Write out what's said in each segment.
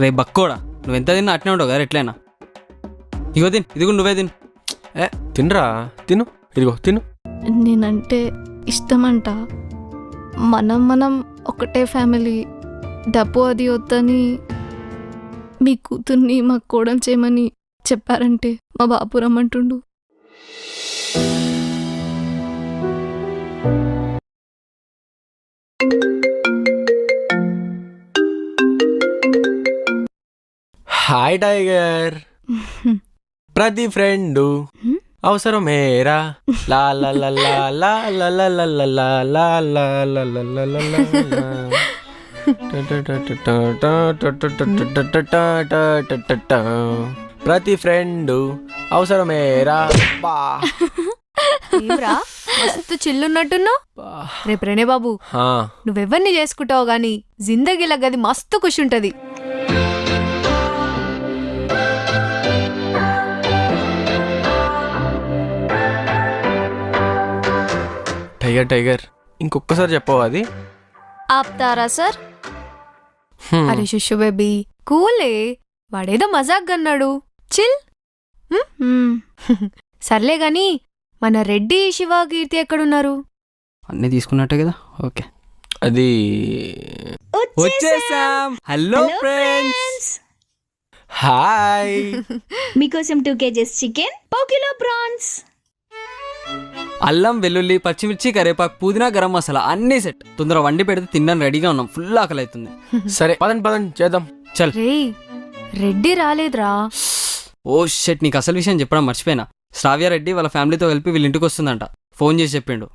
రే బక్కోడా, నువ్వు ఎంత తిన్నా అట్నే ఉండవు కదా ఎట్లయినా. ఇగో తిను, ఇదిగో నువ్వే తిను. తినరా, తిను, ఇదిగో తిను. నేనంటే ఇష్టమంట. మనం ఒకటే ఫ్యామిలీ. డబ్బు అది వద్దని మీ కూతుర్ని మా కోడలు చేయమని చెప్పారంటే మా బాపు రమ్మంటుండు. Hi tiger. ప్రతి ఫ్రెండు అవసరమేరా. లా లా లా లా లా లా లా లా లా లా లా లా లా లా లా లా లా. ప్రతి ఫ్రెండు అవసరమేరా. మస్తు చిల్లున్నట్టున్నావు. రేపు రేనే బాబు, నువ్వెవరిని చేసుకుంటావు గాని జిందగీల గది మస్తు ఖుషి ఉంటది. టైగర్ టైగర్ ఇంకొకసారి చెప్పవు అది. ఆప్తారా సార్? అరే శుషు బేబీ కూలే, వాడేదో మజాక్ అన్నాడు. చిల్. సర్లే గాని మన రెడ్డి శివ కీర్తి ఎక్కడున్నారు? అన్నీ తీసుకున్నట్టే కదా. ఓకే, అది వచ్చేసాం. Hello friends. హాయ్. మీకోసం 2 kgs చికెన్, 1 kilo ప్రాన్స్, అల్లం, వెల్లుల్లి, పచ్చిమిర్చి, కరివేపాకు, పుదీనా, గరం మసాలా అన్నీ సెట్. తొందర వండి పెడితే తినడానికి రెడీగా ఉన్నాం. ఫుల్ ఆకలి అవుతుంది. సరే పదండి పదండి చేద్దాం. చల్. రే రెడ్డి రాలేదురా. ఓ షెట్, నీకు అసలు విషయం చెప్పడం మర్చిపోయినా. శ్రావ్య రెడ్డి వాళ్ళ ఫ్యామిలీతో కలిపి వీళ్ళ ఇంటికి వస్తుందంట. ఫోన్ చేసి చెప్పిండు.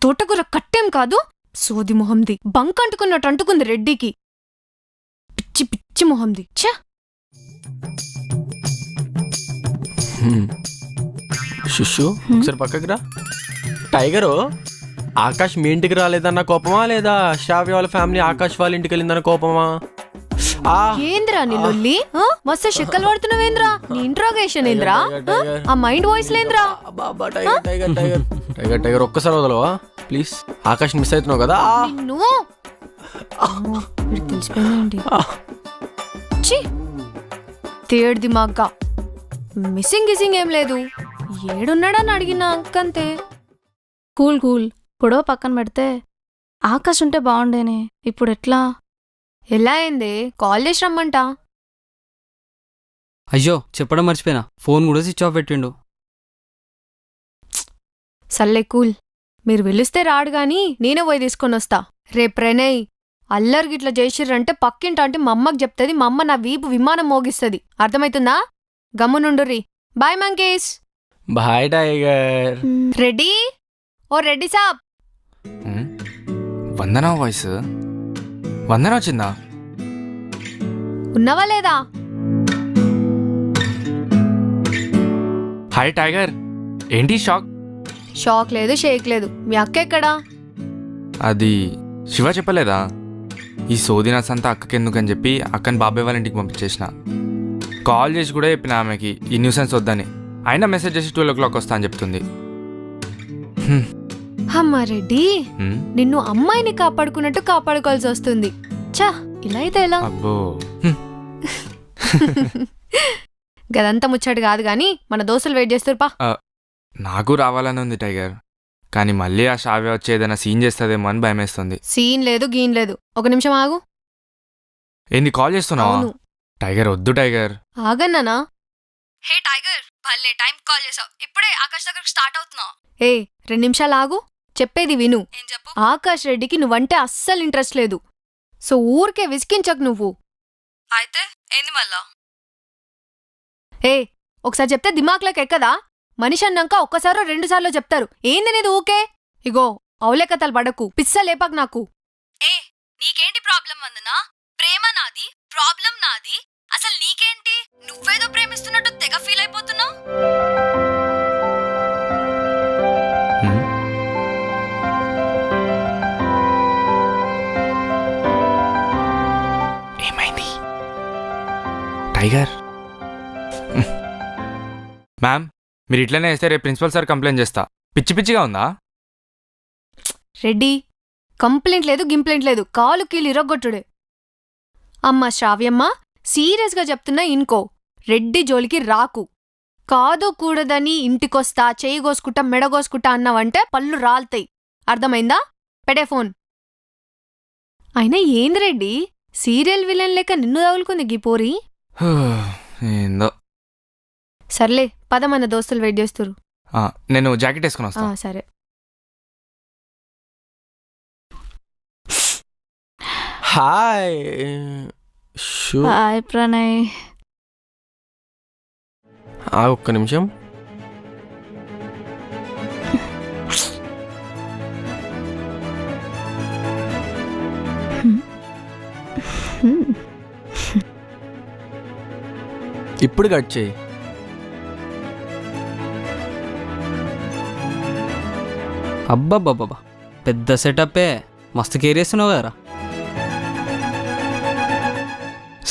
తోటకూర కట్టేం కాదు, సోది మొహంది. బంక్ అంటుకున్నట్టు అంటుకుంది రెడ్డికి. పిచ్చి పిచ్చి మొహంది. ఛ. శుషు ఒకసారి పక్కకి రా. టైగరు, ఆకాష్ మీ ఇంటికి రాలేదన్న కోపమా, లేదా శ్రావ్య వాళ్ళ ఫ్యామిలీ ఆకాష్ వాళ్ళ ఇంటికి వెళ్ళిందన్న కోపమా? ఏంద్రా నీ లొల్లి? మస్తు షెక్కలు పడుతున్నావేంద్రా? నీ ఇంట్రోగేషన్ ఏంద్రా? ఆ మైండ్ వాయిస్ లేంద్రా? Tiger tiger tiger tiger tiger ఒక్కసారి వదలవా ప్లీజ్? ఆకాష్ మిస్ అవుతున్నావు కదా. నువ్వు తెలిసిపోయిందండి. తేడు దిమాగ్గా. మిస్సింగ్ గిసింగ్ ఏం లేదు. ఏడున్నాడని అడిగిన అంకంతే. కూల్ కూల్, గొడవ పక్కన పెడితే ఆకాశ్ ఉంటే బాగుండేనే. ఇప్పుడు ఎట్లా? ఎలా అయింది? కాల్ చేసి రమ్మంట. అయ్యో చెప్పడం మర్చిపోయినా, ఫోన్ కూడా స్విచ్ ఆఫ్ పెట్టిండు. సర్లే కూల్, మీరు పిలిస్తే రాడు గాని నేనే పోయి తీసుకొని వస్తా. రేపు ప్రణయ్ అల్లరి గిట్లా చేసిర్రంటే పక్కింట అంటే మా అమ్మకి చెప్తుంది. మా అమ్మ నా వీపు విమానం మోగిస్తుంది. అర్థమైతుందా? గమ్మునుండుర్రి. Bye Mankesh. Bye tiger. Reddy, ఓ రెడ్డి సాబ్. వందనా వాయిస్? వందన వచ్చిందా? ఉన్నవా లేదా? హాయ్ టైగర్, ఏంటి షాక్? షాక్ లేదు, షేక్ లేదు. మీ అక్క ఎక్కడా? అది శివ చెప్పలేదా? ఈ సోదినాస్ అంతా అక్కకెందుకని చెప్పి అక్కని బాబాయ్ వాళ్ళ ఇంటికి పంపించేసిన. కాల్ చేసి కూడా చెప్పిన ఆమెకి ఈ న్యూసెన్స్ వద్దని. అయినా మెసేజ్ చేసి 12 o'clock వస్తా అని చెప్తుంది. అమ్మా రెడ్డి, నిన్ను అమ్మాయిని కాపాడుకున్నట్టు కాపాడుకోవాల్సి వస్తుంది. చా, ఇలా అయితే ఎలా? అబ్బో, గదంతా ముచ్చట కాదు గాని మన దోస్తులు వెయిట్ చేస్తారు. పా. నాకు రావాలని ఉంది టైగర్, కానీ మళ్ళీ ఆ శ్రావ్య వచ్చి ఏదైనా సీన్ చేస్తుందేమో అని భయమేస్తుంది. సీన్ లేదు, గీన్ లేదు. ఒక నిమిషం ఆగు. ఏంది కాల్ చేస్తున్నావా? అవును. టైగర్ వద్దు టైగర్. ఆగన్నానా? హే టైగర్, భలే టైం కాల్ చేసావు. ఇప్పుడే ఆకాష్ దగ్గరకు స్టార్ట్ అవుతున్నావు. ఏ 2 నిమిషాలు ఆగు, చెప్పేది విను. ఏం చెప్పు? ఆకాష్ రెడ్డికి నువ్వంటే అస్సలు ఇంట్రెస్ట్ లేదు. సో ఊరికే విసికించకు నువ్వు. అయితే ఏంది మళ్ళా? ఏ ఒకసారి చెప్తే దిమాక్లోకి ఎక్కదా? మనిషి అన్నాక ఒక్కసారో 2 సార్లు చెప్తారు. ఏంది నీది ఊకే? ఇగో అవులేకతలు పడకు, పిస్స లేపాకు నాకు. ఏ నీకేంటి ప్రాబ్లం వందనా? ప్రేమ నాది, ప్రాబ్లం నాది. అసలు నీకేంటి? నువ్వేదో ప్రేమిస్తున్నట్టు తెగ ఫీల్ అయిపోతున్నావు. ఏమైంది టైగర్? మ్యామ్, మీరు ఇట్లనే వేస్తే రేపు ప్రిన్సిపల్ సార్ కంప్లైంట్ చేస్తా. పిచ్చి పిచ్చిగా ఉందా? రెడ్డి, కంప్లైంట్ లేదు గింప్లైంట్ లేదు, కాలు కీలు ఇరగొట్టుడే. అమ్మ శ్రావ్యమ్మ, సీరియస్గా చెప్తున్నా ఇన్కో, రెడ్డి జోలికి రాకు. కాదో కూడదని ఇంటికొస్తా, చేయి కోసుకుంటా, మెడగోసుకుంటా అన్నావంటే పళ్ళు రాల్తాయి. అర్థమైందా? పెడే ఫోన్. అయినా ఏంది రెడ్డి, సీరియల్ విలన్ లేక నిన్ను తగులుకుంది గీ పోరి. ఏందో. సర్లే పద, మన దోస్తులు వెయిట్ చేస్తురు. నేను జాకెట్ వేసుకుని వస్తా. సరే. Hi shoe. హాయ్ ప్రణయ్. ఒక్క నిమిషం. ఇప్పుడు కట్ చేయి. అబ్బబ్బబ్బబ్బా, పెద్ద సెటప్పే, మస్తు కేర్ చేస్తున్నావు కదరా.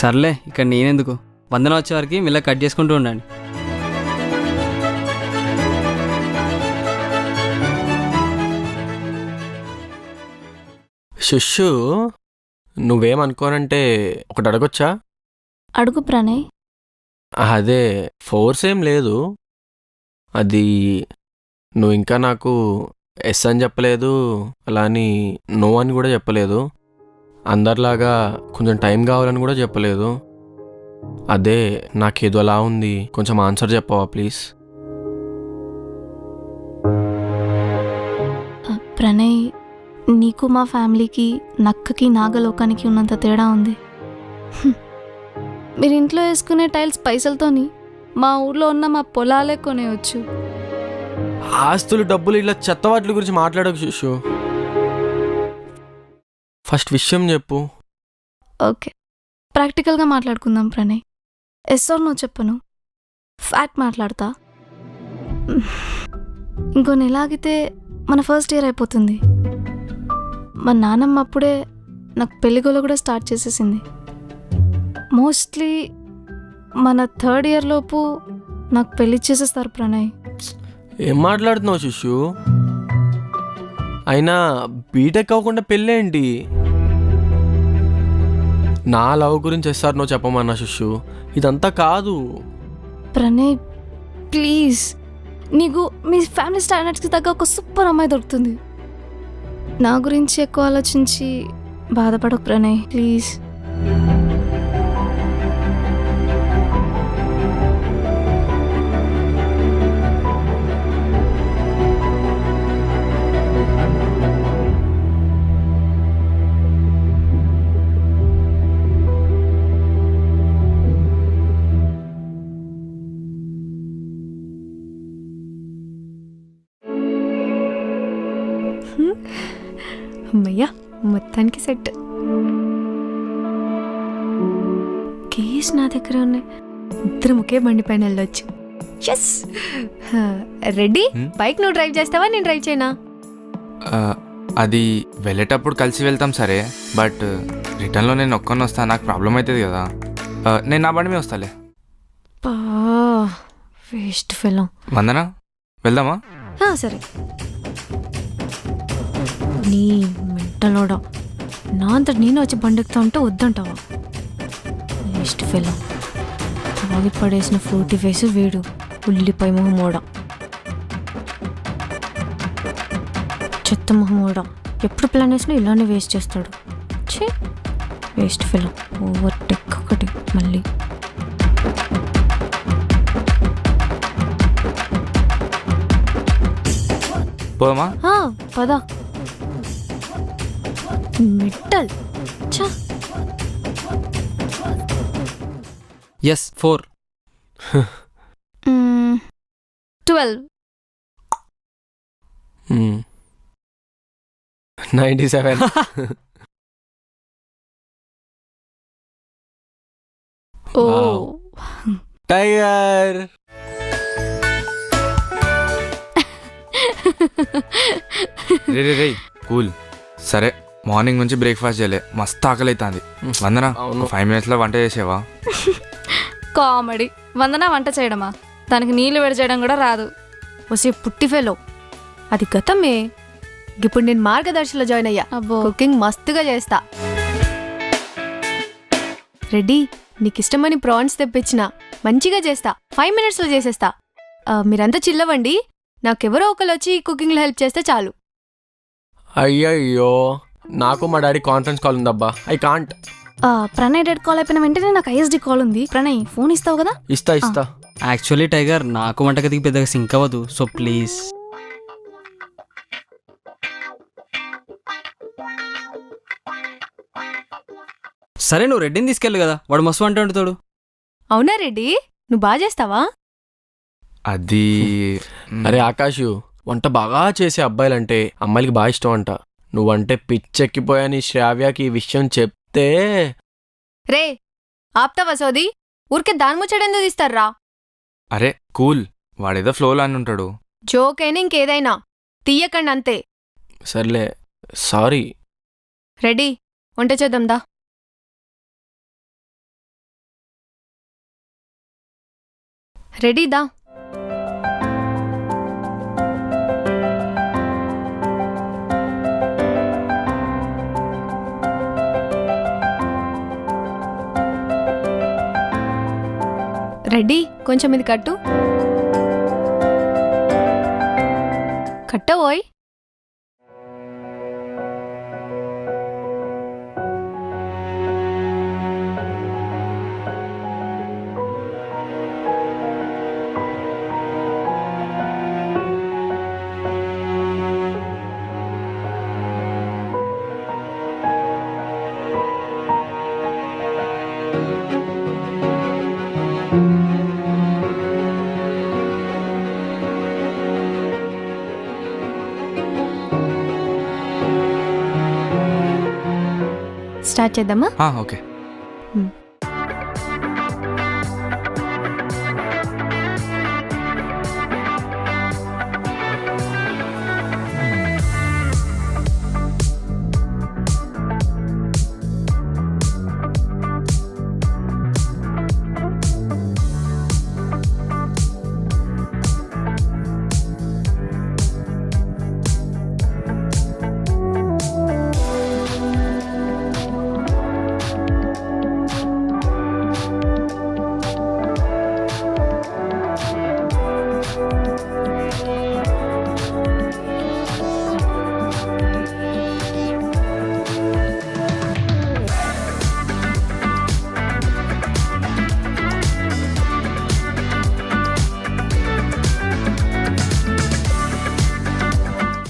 సర్లే, ఇక్కడ నేనెందుకు, వందన వచ్చే వరకు మిల్ల కట్ చేసుకుంటూ ఉండండి. శుష్షు, నువ్వేమనుకోనంటే ఒకటి అడగొచ్చా? అడుగు ప్రణయ్. అదే, ఫోర్స్ ఏం లేదు. అది నువ్వు ఇంకా నాకు ఎస్ అని చెప్పలేదు, అలా అని నో అని కూడా చెప్పలేదు, అందరిలాగా కొంచెం టైం కావాలని కూడా చెప్పలేదు. అదే నాకేదో అలా ఉంది, కొంచెం ఆన్సర్ చెప్పవా ప్లీజ్? ప్రణయ్, నీకు మా ఫ్యామిలీకి, నక్కకి నాగలోకానికి ఉన్నంత తేడా ఉంది. మీరు ఇంట్లో వేసుకునే టైల్స్ పైసలతోని మా ఊర్లో ఉన్న మా పొలాలే కొనేయచ్చు. ఆస్తులు, డబ్బులు, ఇలా చెత్తవాట్ల గురించి మాట్లాడకు శుష్షు. ఫస్ట్ విషయం చెప్పు. ఓకే, ప్రాక్టికల్గా మాట్లాడుకుందాం ప్రణయ్. ఎస్ ఆర్ నో చెప్పను, ఫ్యాక్ట్ మాట్లాడతా. ఇంకో నెల ఆగితే మన ఫస్ట్ ఇయర్ అయిపోతుంది. మా నాన్నమ్మ అప్పుడే నాకు పెళ్ళిగోల కూడా స్టార్ట్ చేసేసింది. మోస్ట్లీ మన థర్డ్ ఇయర్ లోపు నాకు పెళ్లి చేసేస్తారు ప్రణయ్. ఏం మాట్లాడుతున్నావు శిష్యు? అయినా బీటెక్ అవ్వకుండా పెళ్ళేంటి? నా లవ్ గురించి ఎస్ఆర్ నో చెప్పమన్నా శిష్యు, ఇదంతా కాదు. ప్రణయ్ ప్లీజ్, నీకు మీ ఫ్యామిలీ స్టాండర్డ్స్కి తగ్గ ఒక సూపర్ అమ్మాయి దొరుకుతుంది. నా గురించి ఎక్కువ ఆలోచించి బాధపడకు ప్రణయ్ ప్లీజ్. అమ్మయ్యా, మొత్తానికి సెట్. కేస్ నా దగ్గర ఉన్నాయి, ఇద్దరం ఒకే బండి పైన వెళ్ళొచ్చు. ఎస్. రెడ్డి, బైక్ నువ్వు డ్రైవ్ చేస్తావా, నేను డ్రైవ్ చేయనా? అది వెళ్ళేటప్పుడు కలిసి వెళ్తాం సరే, బట్ రిటర్న్లో నేను ఒక్కని వస్తాను, నాకు ప్రాబ్లం అవుతుంది కదా. నేను నా బండి మీద వస్తాలే. Waste fellow. వందనా, వెళ్దామా? సరే. నీ మెంటలోడా, నా అంత నేను వచ్చి బండి ఎక్కుతా ఉంటే వద్దంటావా? Waste fellow. తాగి పడేసిన ఫ్రూటీ ఫేస్ వీడు, ఉల్లిపాయ మొహమోడా, చెత్త మొహమోడా. ఎప్పుడు ప్లాన్ వేసినా ఇలానే వేస్ట్ చేస్తాడు. ఛీ, వేస్ట్ ఫెలో. ఓవర్ టెక్ ఒకటి మళ్ళీ. పోదామా? పద. మెట్టల్. ఛా. ఎస్ 4. 12. 97. ఓ టైగర్. రే కూల్. సరే, మార్నింగ్ నుంచి బ్రేక్ఫాస్ట్ చేయలే, మస్తు ఆకలి అవుతుంది. వందనా, 5 minutesలో వంట చేసేవా? కామెడీ. వందన వంట చేయడమా? దానికి నీళ్లు వేడి చేయడం కూడా రాదు. వసే పుట్టి ఫెలో, అది గతమే. ఇప్పుడు నేను మార్గదర్శిలో జాయిన్ అయ్యా. అబ్బో కుకింగ్ మస్తుగా చేస్తా. రెడీ, నీకు ఇష్టమని ప్రాన్స్ తెప్పించిన, మంచిగా చేస్తా. 5 minutesలో చేసేస్తా. మీరంతా చిల్లవండి, నాకెవరో ఒకరు వచ్చి కుకింగ్లో హెల్ప్ చేస్తే చాలు. అయ్యయ్యో, నాకు మా డాడీ కాన్ఫరెన్స్ కాల్ ఉందబ్బా, I can't. Pranay dead call అయిపోయిన వెంటనే నాకు ఐఎస్డి కాల్ ఉంది. ప్రణయ్ ఫోన్ ఇస్తావు కదా? ఇస్తా. యాక్చువల్లీ టైగర్ నాకు వంటగదికి పెద్దగా సింక్ అవ్వదు, సో ప్లీజ్. సరే నువ్వు రెడ్డిని తీసుకెళ్ళు కదా, వాడు మస్తు వంట వండుతాడు. అవునా రెడ్డి, నువ్వు బాగా చేస్తావా? అది అరే ఆకాష్, వంట బాగా చేసే అబ్బాయిలంటే అమ్మాయిలకి బాగా ఇష్టం అంట. నువ్వంటే పిచ్చెక్కిపోయాని శ్రావ్యకి ఈ విషయం చెప్తే. రే ఆప్తావా సోది, ఊరికే దాని ముచ్చడెందుకు తీస్తారా? అరే కూల్, వాడేదో ఫ్లోలో అని ఉంటాడు. జోక్ అయినా ఇంకేదైనా తీయకండి అంతే. సర్లే, సారీ. రెడీ, వంట చేద్దాందా. రెడీదా. రెడీ, కొంచెం ఇది కట్టు. కట్టవోయ్. స్టార్ట్ చేద్దామా? ఓకే.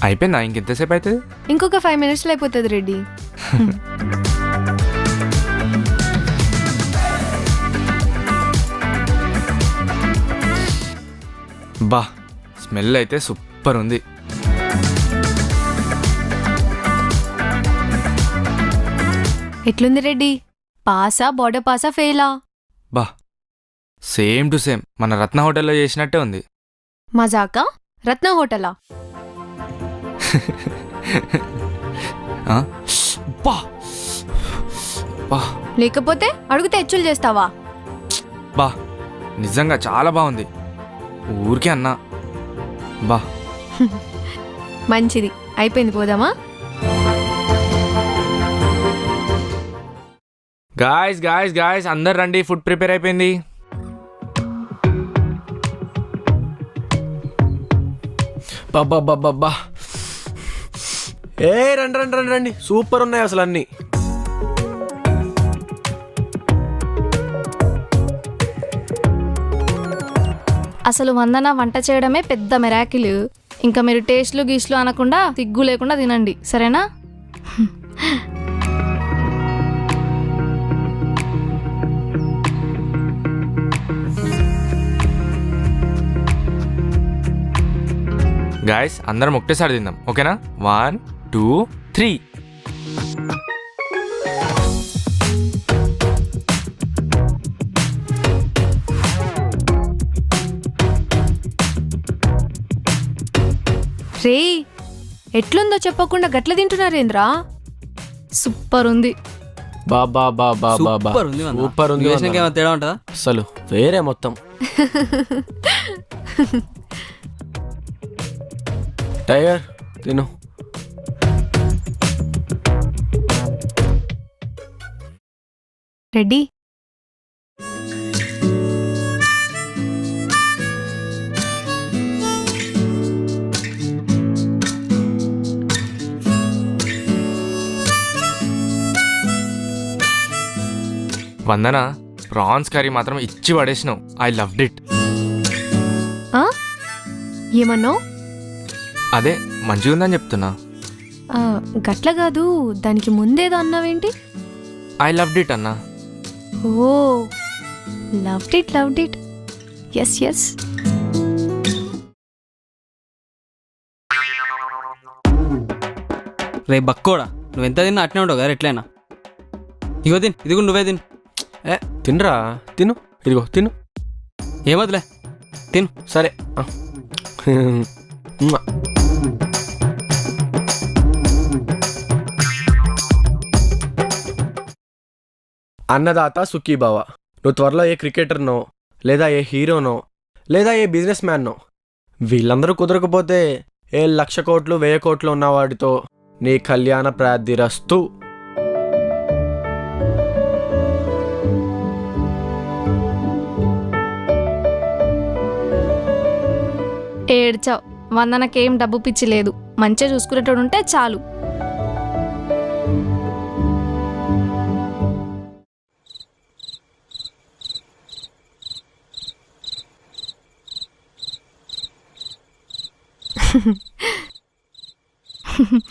అయిపోయిందా? ఇంకెంతసేపు అవుతుంది? ఇంకొక 5 minutesలో అయిపోతుంది రెడీ. బా, స్మెల్ అయితే సూపర్ ఉంది. ఎట్లుంది రెడ్డి? పాసా, బోర్డర్ పాసా, ఫెయిలా? బా, సేమ్ టు సేమ్ మన రత్న హోటల్లో చేసినట్టే ఉంది. మజాకా? రత్న హోటలా? బా బా లేకపోతే అడుగుతే హెచ్చులు చేస్తావా? బా, నిజంగా చాలా బాగుంది. ఊరికే అన్నా. బా మంచిది, అయిపోయింది, పోదామా? గాయస్ గాయస్ గాయస్ అందరు రండి, ఫుడ్ ప్రిపేర్ అయిపోయింది. బాబా, ఏ రండి, సూపర్ ఉన్నాయి అసలు అన్నీ. అసలు వందన వంట చేయడమే పెద్ద మెరాకిల్. ఇంకా మీరు టేస్ట్లు గీస్లు అనకుండా సిగ్గు లేకుండా తినండి, సరేనా? గాయస్ అందరం ఒకటేసారి తిందాం, ఓకేనా? 1 2 3. రే, ఎట్లుందో చెప్పకుండా గట్ల తింటున్నారేంద్రా? సూపర్ ఉంది. బాబా సూపర్ ఉంది వందన. సూపర్ ఉంది. నువ్వు వేసినాక ఏమైనా తేడా ఉంటుందా? అసలు వేరే మొత్తం. టైగర్ తిను. రెడీ? వందన, ప్రాన్స్ కర్రీ మాత్రం ఇచ్చి పడేసినావు. I loved it. ఏమన్నావు? అదే మంచిగా ఉందని చెప్తున్నా. గట్ల కాదు, దానికి ముందేదో అన్నావేంటి? ఐ లవ్డ్ ఇట్ అన్నా. ఓ, లవ్డ్ ఇట్. Yes yes. రే బక్కోడా, నువ్వెంత తిన్నా అట్నే ఉండవు కదా ఎట్లయినా. ఇగో తిను, ఇది కూడా నువ్వే తిను. తినరా, తిను, ఇదిగో తిను. ఏమదిలే, తిను. సరే. అన్నదాత సుఖీభావ. నువ్వు త్వరలో ఏ క్రికెటర్నో, లేదా ఏ హీరోనో, లేదా ఏ బిజినెస్ మ్యాన్నో, వీళ్ళందరూ కుదరకపోతే ఏ 1,00,000 కోట్లు 1,000 కోట్లు ఉన్నవాడితో నీ కళ్యాణ ప్రార్థిరస్తు. ఏడ్చావు. వందనకేం డబ్బు పిచ్చి లేదు, మంచిగా చూసుకునేటోడు ఉంటే చాలు.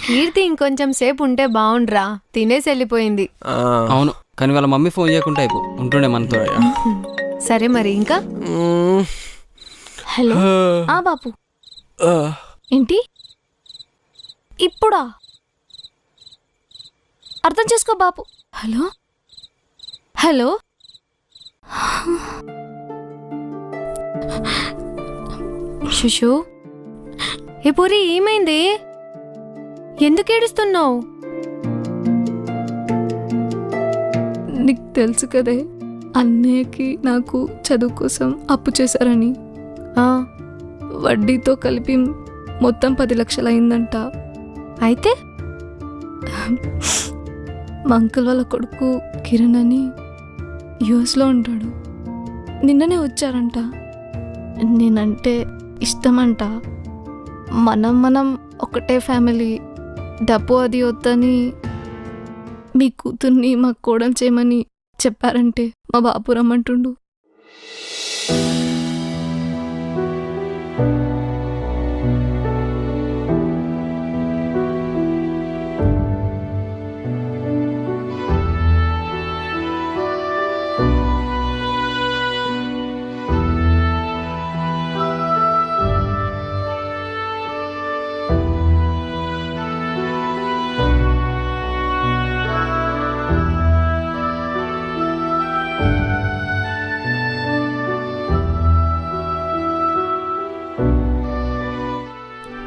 కీర్తి ఇంకొంచెం సేపు ఉంటే బాగుండ్రా, తినేసి వెళ్ళిపోయింది. అవును, కానీ వాళ్ళ మమ్మీ ఫోన్ చేయకుండా అయిపో ఉంటుండే మనతో. సరే మరి ఇంకా. హలో. బాపు. ఏంటి ఇప్పుడా? అర్థం చేసుకో బాపు. Hello hello. శుషు, ఏ పూరి ఏమైంది? ఎందుకు ఏడుస్తున్నావు? నీకు తెలుసు కదే, అన్నయ్యకి నాకు చదువు కోసం అప్పు చేశారని. వడ్డీతో కలిపి మొత్తం 10 లక్షలు అయిందంట. అయితే మా అంకుల్ వాళ్ళ కొడుకు కిరణ్ అని యుఎస్లో ఉంటాడు. నిన్ననే వచ్చారంట. నేనంటే ఇష్టమంట. మనం ఒకటే ఫ్యామిలీ. డబ్బు అది వద్దని మీ కూతుర్ని మా కోడలు చేయమని చెప్పారంటే మా బాపు రమ్మంటుండు.